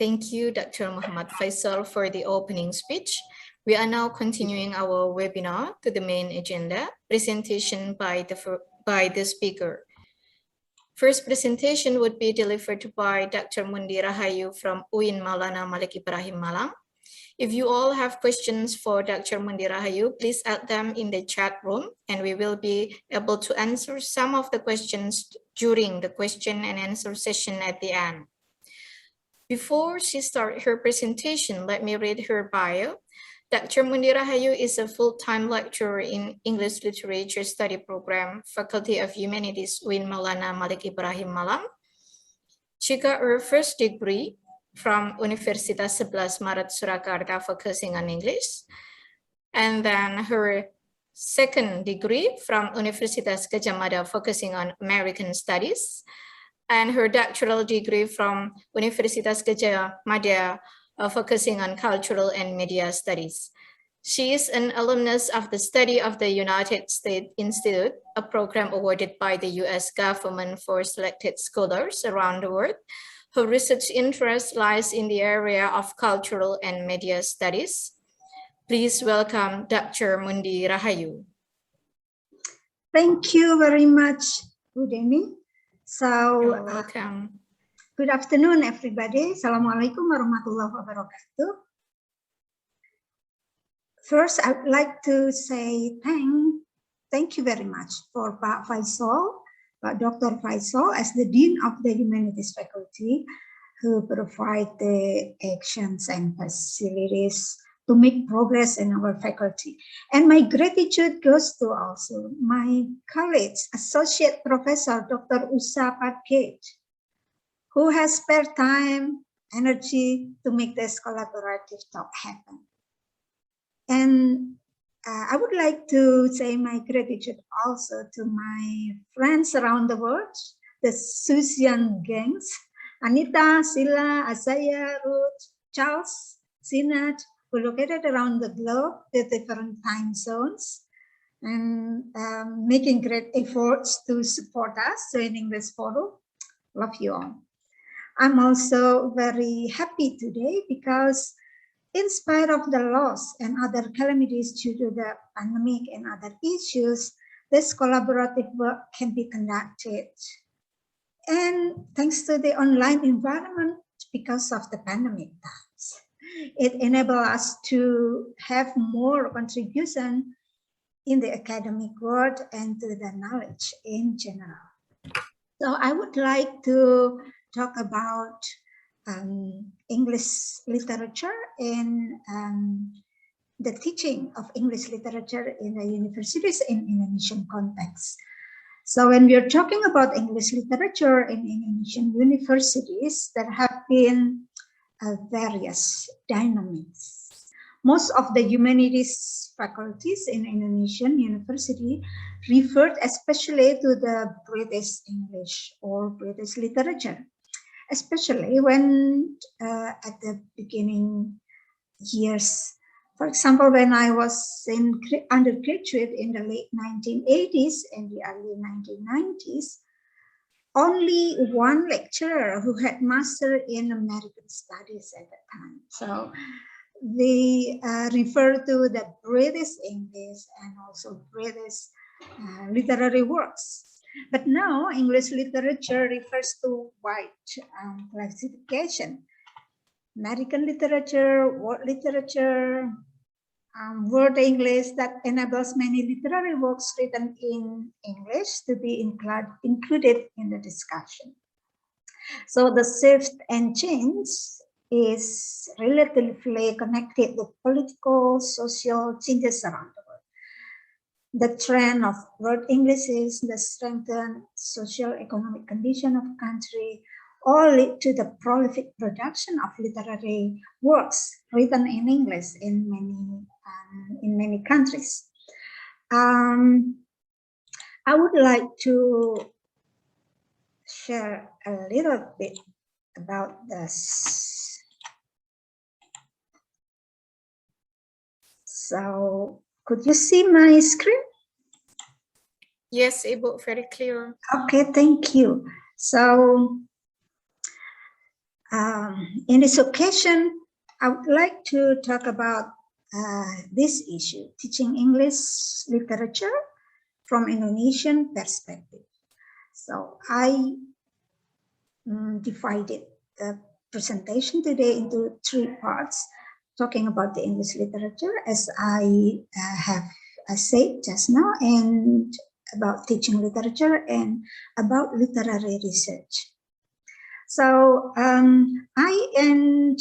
Thank you, Dr. Muhammad Faisal, for the opening speech. We are now continuing our webinar to the main agenda, presentation by the speaker. First presentation would be delivered by Dr. Mundi Rahayu from UIN Maulana Malik Ibrahim Malang. If you all have questions for Dr. Mundi Rahayu, please add them in the chat room and we will be able to answer some of the questions during the question and answer session at the end. Before she starts her presentation, let me read her bio. Dr. Mundi Rahayu is a full-time lecturer in English Literature Study Program, Faculty of Humanities, UIN Maulana Malik Ibrahim Malang. She got her first degree from Universitas 11 Maret Surakarta, focusing on English. And then her second degree from Universitas Gadjah Mada, focusing on American Studies. And her doctoral degree from Universitas Gadjah Mada, focusing on cultural and media studies. She is an alumnus of the Study of the United States Institute, a program awarded by the US government for selected scholars around the world. Her research interest lies in the area of cultural and media studies. Please welcome Dr. Mundi Rahayu. Thank you very much, Udemy. You're welcome. Good afternoon, everybody. Assalamualaikum warahmatullahi wabarakatuh. First, I'd like to say thank you very much for Pak Faisal, Pak Dr. Faisal, as the Dean of the Humanities Faculty, who provide the actions and facilities to make progress in our faculty. And my gratitude goes to also my colleague, Associate Professor Dr. Usha Patgate, who has spared time, energy to make this collaborative talk happen. And I would like to say my gratitude also to my friends around the world, the Susian gangs, Anita, Sila, Azaya, Ruth, Charles, Sinat, who are located around the globe with different time zones and making great efforts to support us joining this forum. Love you all. I'm also very happy today because in spite of the loss and other calamities due to the pandemic and other issues, this collaborative work can be conducted. And thanks to the online environment, because of the pandemic times, it enables us to have more contribution in the academic world and to the knowledge in general. So I would like to talk about English literature and the teaching of English literature in the universities in Indonesian context. So when we are talking about English literature in Indonesian universities, there have been various dynamics. Most of the humanities faculties in Indonesian university referred especially to the British English or British literature, especially when at the beginning years. For example, when I was in undergraduate in the late 1980s and the early 1990s, only one lecturer who had master in American studies at that time. So they refer to the British English and also British literary works. But now English literature refers to wide classification. American literature, world literature, word English that enables many literary works written in English to be included in the discussion. So the shift and change is relatively connected with political, social changes around the world. The trend of word English is the strengthened social economic condition of country all lead to the prolific production of literary works written in English in many countries. I would like to share a little bit about this. So, could you see my screen? Yes, Ibu, very clear. Okay, thank you. So, In this occasion, I would like to talk about this issue, teaching English literature from Indonesian perspective. So I divided the presentation today into 3 parts, talking about the English literature, as I have said just now, and about teaching literature and about literary research. So I and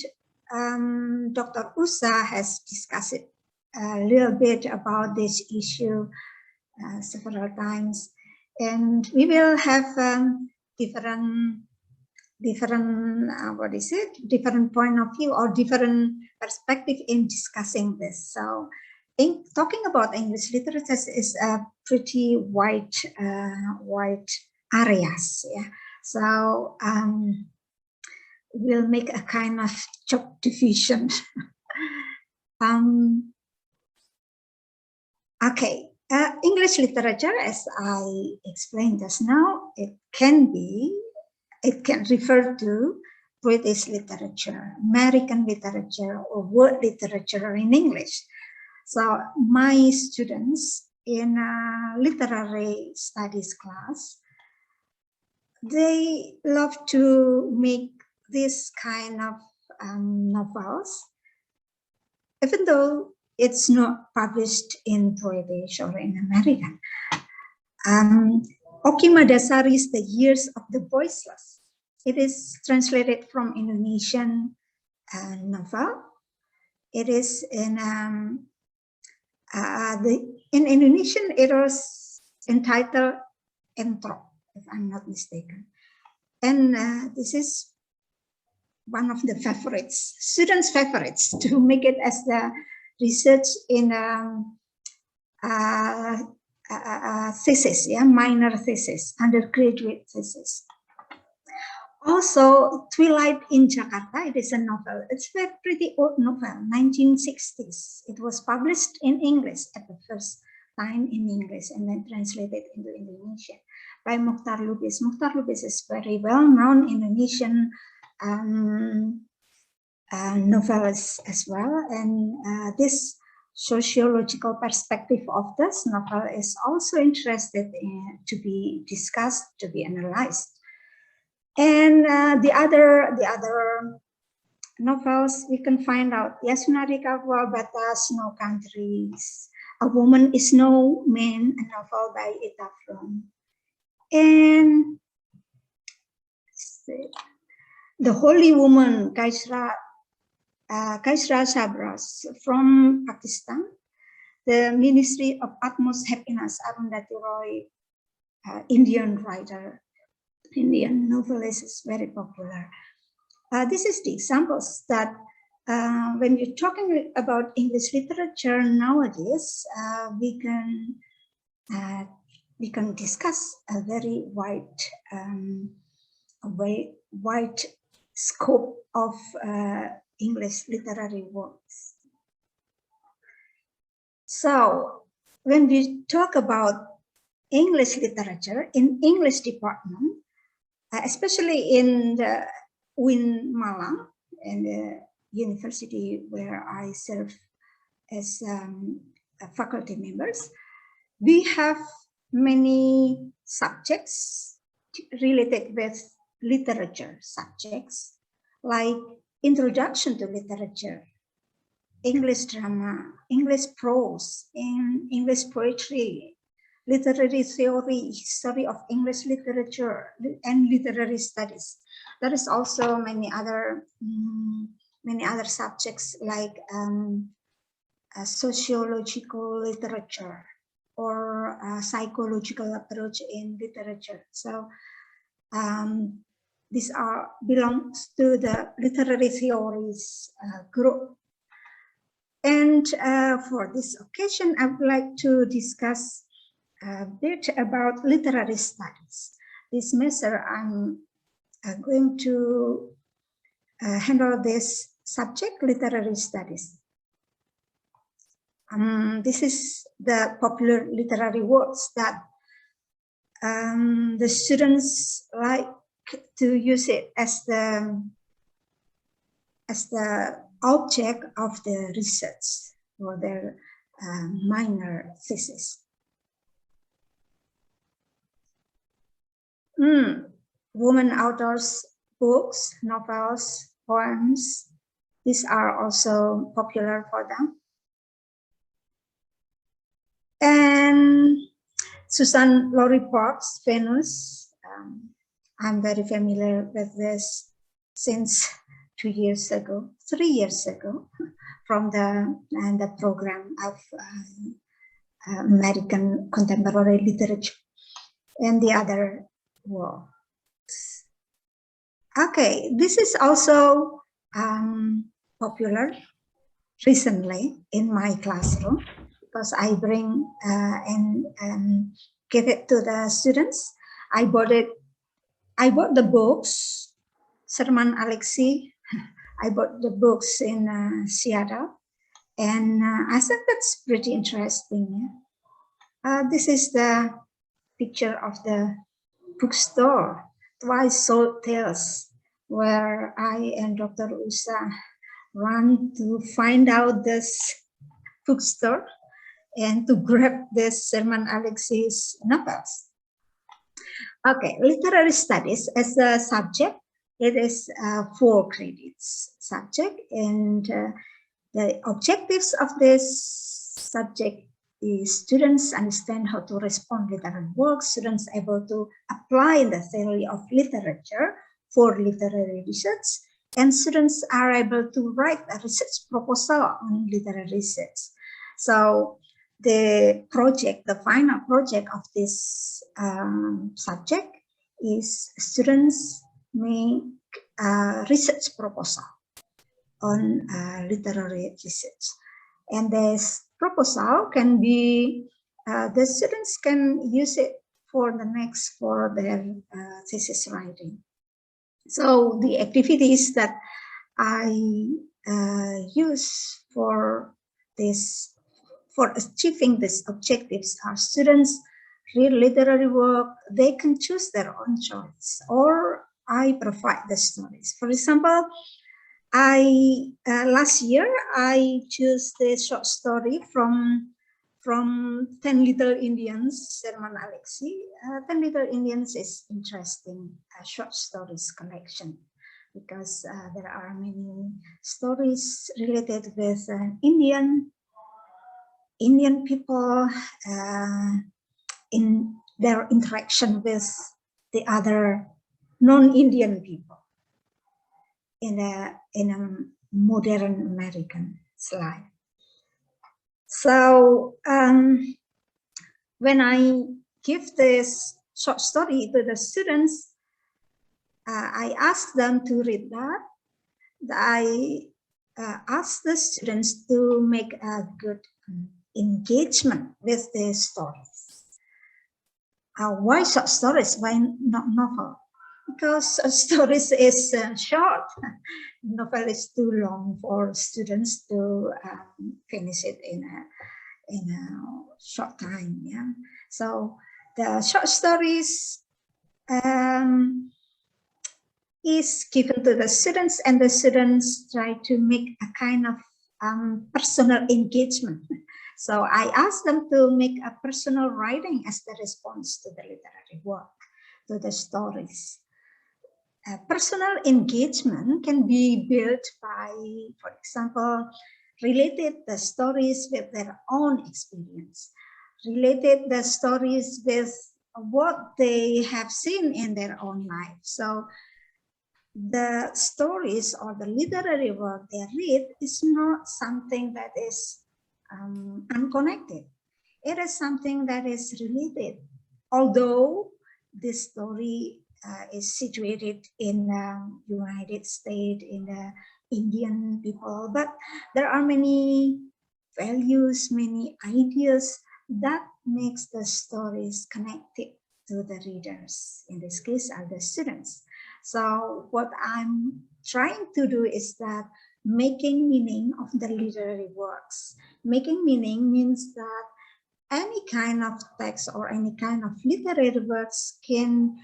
Dr. Usa has discussed a little bit about this issue several times, and we will have different point of view or different perspective in discussing this. So in talking about English literature is a pretty wide areas, yeah. So we'll make a kind of job division. Okay, English literature, as I explained just now, it can refer to British literature, American literature, or world literature in English. So my students in a literary studies class, they love to make this kind of novels, even though it's not published in British or in American. Oki Madasari's The Years of the Voiceless. It is translated from Indonesian novel. It is in Indonesian. It was entitled Entro, if I'm not mistaken. And this is one of the favorites, students' favorites, to make it as the research in thesis, yeah, minor thesis, undergraduate thesis. Also, Twilight in Jakarta, it is a novel. It's a pretty old novel, 1960s. It was published in English at the first time in English and then translated into Indonesian by Mokhtar Lubis. Mokhtar Lubis is very well-known Indonesian novelist as well. And this sociological perspective of this novel is also interested to be discussed, to be analyzed. And the other novels we can find out, Yasunari Kawal Bata, Snow Countries, A Woman is No Man, a novel by Ita From. And The Holy Woman, Kaisra Sabras from Pakistan. The Ministry of Utmost Happiness, Arundhati Roy, Indian writer, Indian novelist, is very popular. This is the examples that when you're talking about English literature nowadays, we can discuss a very wide scope of English literary works. So when we talk about English literature in English department, especially in the UIN Malang, and the university where I serve as faculty members, we have many subjects related with literature subjects, like Introduction to Literature, English drama, English prose, and English poetry, literary theory, history of English literature, and literary studies. There is also many other subjects like sociological literature or psychological approach in literature. So these belongs to the literary theories group. And for this occasion, I would like to discuss a bit about literary studies. This semester, I'm going to handle this subject, literary studies. This is the popular literary works that the students like to use it as the as the object of the research or their minor thesis. Women authors' books, novels, poems, these are also popular for them. And Susan Laurie Parks, Venus, I'm very familiar with this since 3 years ago, from the program of American contemporary literature and the other works. Okay, this is also popular recently in my classroom because I bring and give it to the students. I bought the books, Sermon Alexi. I bought the books in Seattle, and I think that's pretty interesting. This is the picture of the bookstore, Twice Sold Tales, where I and Dr. Usa run to find out this bookstore and to grab this Sermon Alexi's novels. Okay, literary studies as a subject, it is 4 credits subject, and the objectives of this subject is students understand how to respond to literary work, students able to apply the theory of literature for literary research, and students are able to write a research proposal on literary research. So the project, the final project of this subject is students make a research proposal on literary research. And this proposal can be, the students can use it for their thesis writing. So the activities that I use for achieving these objectives are students read literary work, they can choose their own choice, or I provide the stories. For example, last year I chose the short story from 10 Little Indians, Sermon Alexi. 10 Little Indians is interesting short stories collection because there are many stories related with Indian people in their interaction with the other non-Indian people in a modern American life. So when I give this short story to the students, I ask them to read that. I ask the students to make a good engagement with the stories. Why short stories? Why not novel? Because stories is short. Novel is too long for students to finish it in a short time. Yeah. So the short stories is given to the students, and the students try to make a kind of personal engagement. So I ask them to make a personal writing as the response to the literary work, to the stories. Personal engagement can be built by, for example, related the stories with their own experience, related the stories with what they have seen in their own life. So the stories or the literary work they read is not something that is unconnected. It is something that is related. Although this story is situated in the United States, in the Indian people, but there are many values, many ideas that makes the stories connected to the readers. In this case, are the students. So what I'm trying to do is that making meaning of the literary works. Making meaning means that any kind of text or any kind of literary works can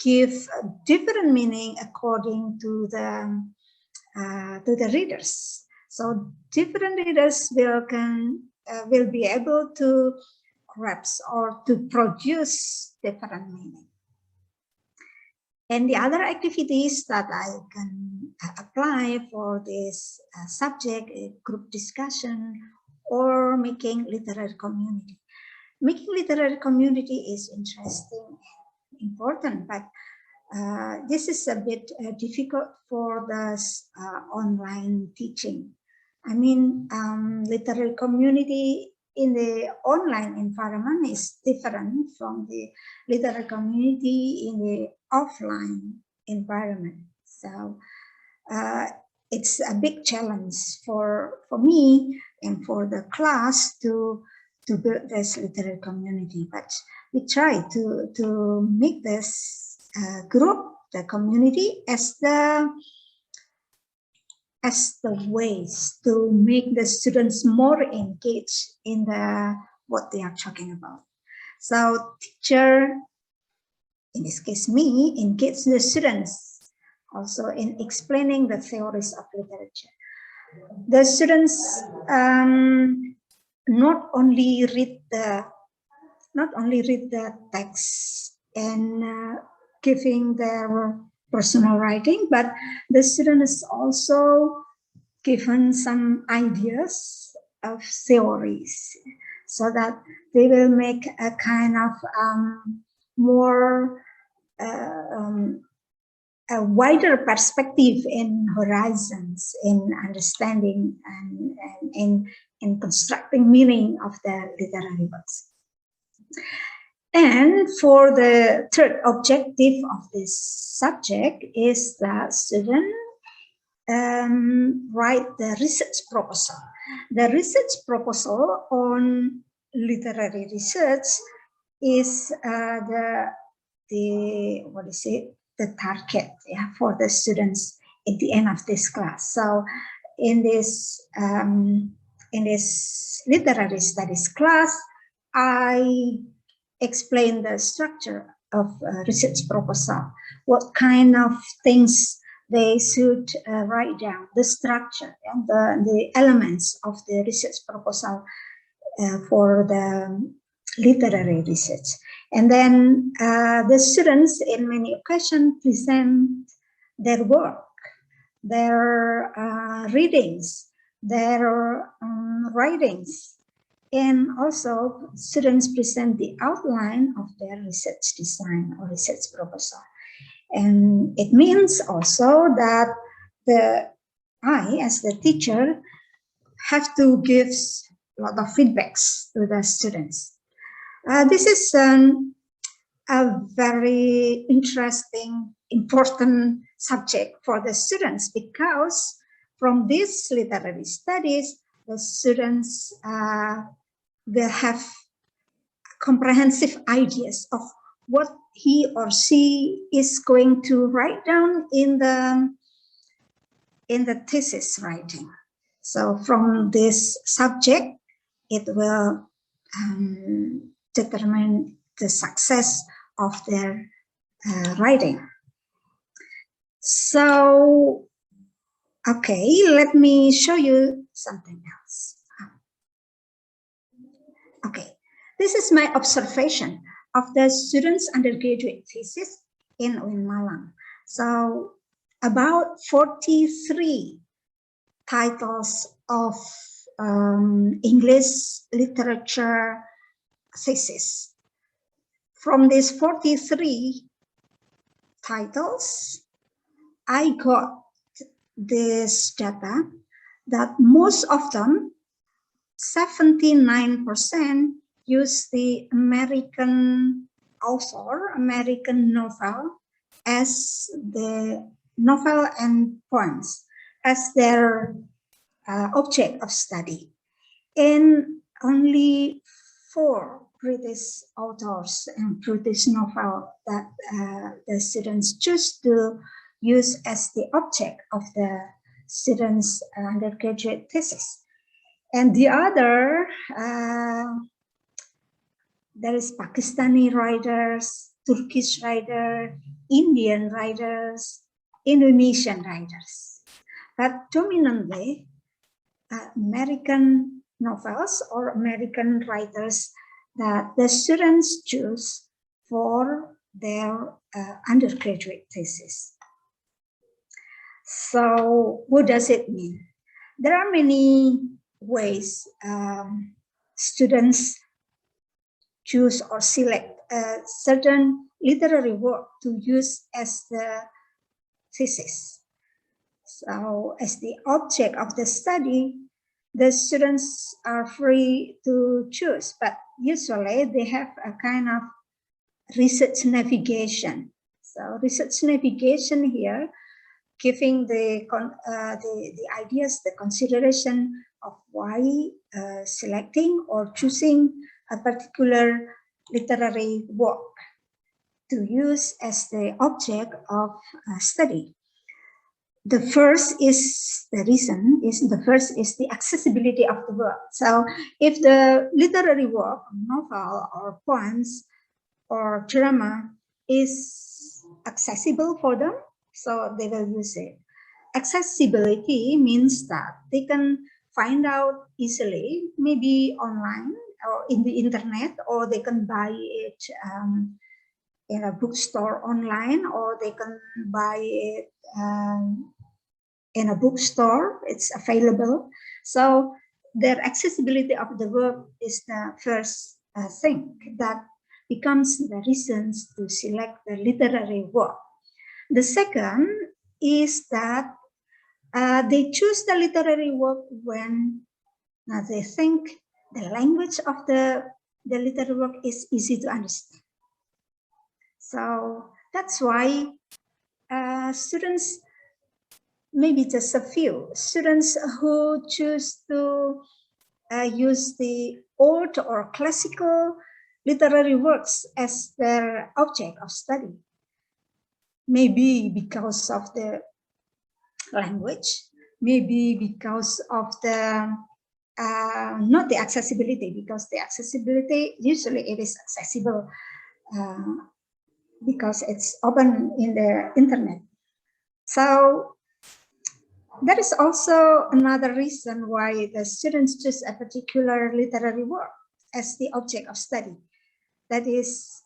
give a different meaning according to the to the readers. So different readers will be able to grasp or to produce different meaning. And the other activities that I can apply for this subject is group discussion or making literary community. Making literary community is interesting and important, but this is a bit difficult for the online teaching. I mean, literary community in the online environment is different from the literary community in the offline environment. So it's a big challenge for me and for the class to build this literary community. But we try to make this group, the community, as the ways to make the students more engaged in what they are talking about. So teacher, in this case me, engage the students also in explaining the theories of literature. The students not only read the text and giving their personal writing, but the students also given some ideas of theories so that they will make a kind of more a wider perspective in horizons in understanding and in constructing meaning of the literary works. And for the third objective of this subject is that student write the research proposal. The research proposal on literary research is the target, yeah, for the students at the end of this class. So in this literary studies class, I explain the structure of research proposal, what kind of things they should write down, the structure and the elements of the research proposal for the literary research. And then the students in many occasions present their work, their readings, their writings, and also students present the outline of their research design or research proposal. And it means also that I, as the teacher, have to give a lot of feedbacks to the students. This is a very interesting, important subject for the students, because from these literary studies, the students will have comprehensive ideas of what he or she is going to write down in the thesis writing. So from this subject, it will determine the success of their writing. So, okay, let me show you something else. Okay, this is my observation of the students' undergraduate thesis in UIN Malang. So about 43 titles of English literature thesis. From these 43 titles, I got this data that most of them, 79%, use the American author, American novel, as the novel and poems as their object of study. And only 4 British authors and British novel that the students choose to use as the object of the students' undergraduate thesis. And the other, there is Pakistani writers, Turkish writers, Indian writers, Indonesian writers. but dominantly American novels or American writers that the students choose for their undergraduate thesis. So what does it mean? There are many ways students choose or select a certain literary work to use as the thesis. So as the object of the study, the students are free to choose, but usually they have a kind of research navigation. So research navigation here, giving the ideas, the consideration of why selecting or choosing a particular literary work to use as the object of study. The first is the accessibility of the work. So if the literary work, novel or poems or drama is accessible for them, so they will use it. Accessibility means that they can find out easily, maybe online or in the internet, or they can buy it in a bookstore online, or they can buy it in a bookstore. It's available. So their accessibility of the work is the first thing that becomes the reasons to select the literary work. The second is that they choose the literary work when they think the language of the literary work is easy to understand. So that's why students, maybe just a few students who choose to use the old or classical literary works as their object of study, maybe because of the language, maybe because of the not the accessibility, because the accessibility usually it is accessible because it's open in the internet. So that is also another reason why the students choose a particular literary work as the object of study. That is,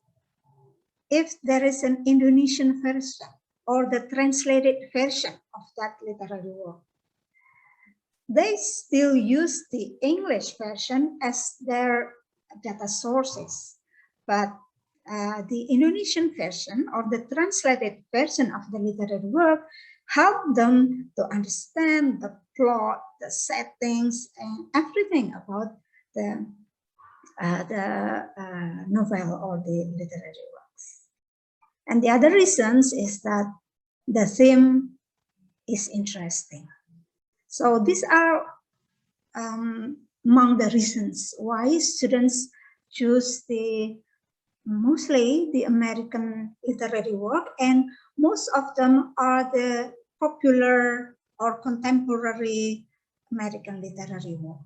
if there is an Indonesian version or the translated version of that literary work, they still use the English version as their data sources, but the Indonesian version or the translated version of the literary work help them to understand the plot, the settings, and everything about the novel or the literary works. And the other reasons is that the theme is interesting. So these are among the reasons why students choose mostly the American literary work, and most of them are the popular or contemporary American literary work.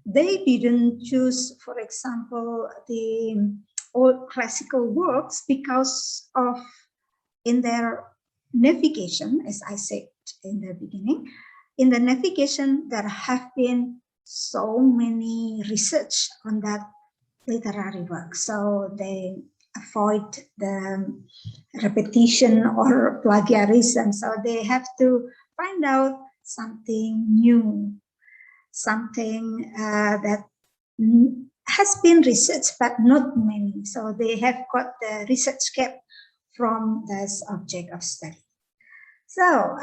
They didn't choose, for example, the old classical works because of, in their navigation, as I said in the beginning, in the navigation there have been so many research on that literary work, so they avoid the repetition or plagiarism. So they have to find out something new, something that has been researched but not many. So they have got the research gap from this object of study. So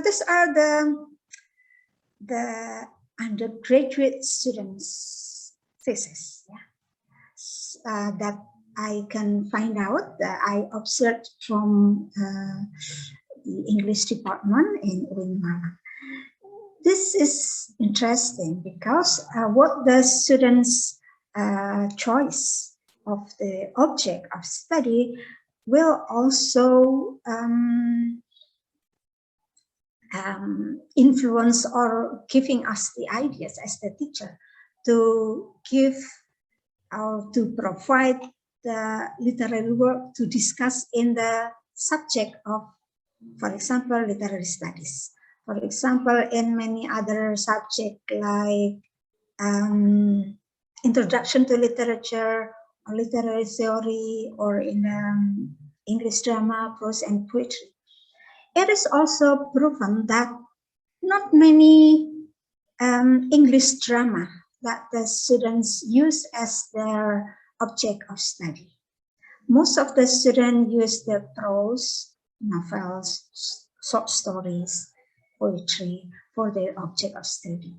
these are the undergraduate students' thesis. Yeah. That I can find out, that I observed from the English department in Bagaimana. This is interesting because what the students' choice of the object of study will also influence or giving us the ideas as the teacher to give or to provide the literary work to discuss in the subject of, for example, literary studies, For example, in many other subjects like introduction to literature, or literary theory, or in English drama, prose, and poetry, it is also proven that not many English drama that the students use as their object of study. Most of the students use the prose, novels, short stories, poetry for their object of study.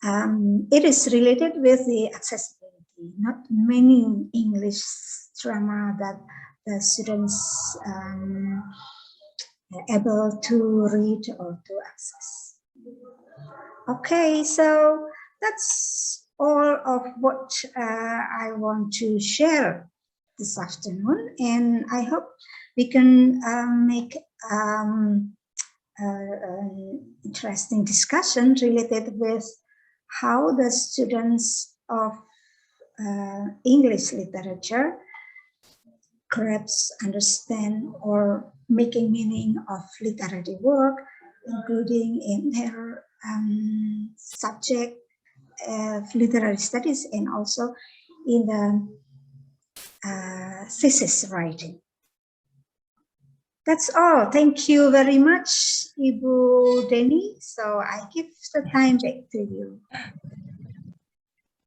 It is related with the accessibility. Not many English drama that the students are able to read or to access. Okay, so that's all of what I want to share this afternoon, and I hope we can make an interesting discussion related with how the students of English literature grasp, understand, or making meaning of literary work, including in their subject of literary studies and also in the thesis writing. That's all. Thank you very much, Ibu Deni. So I give the time back to you.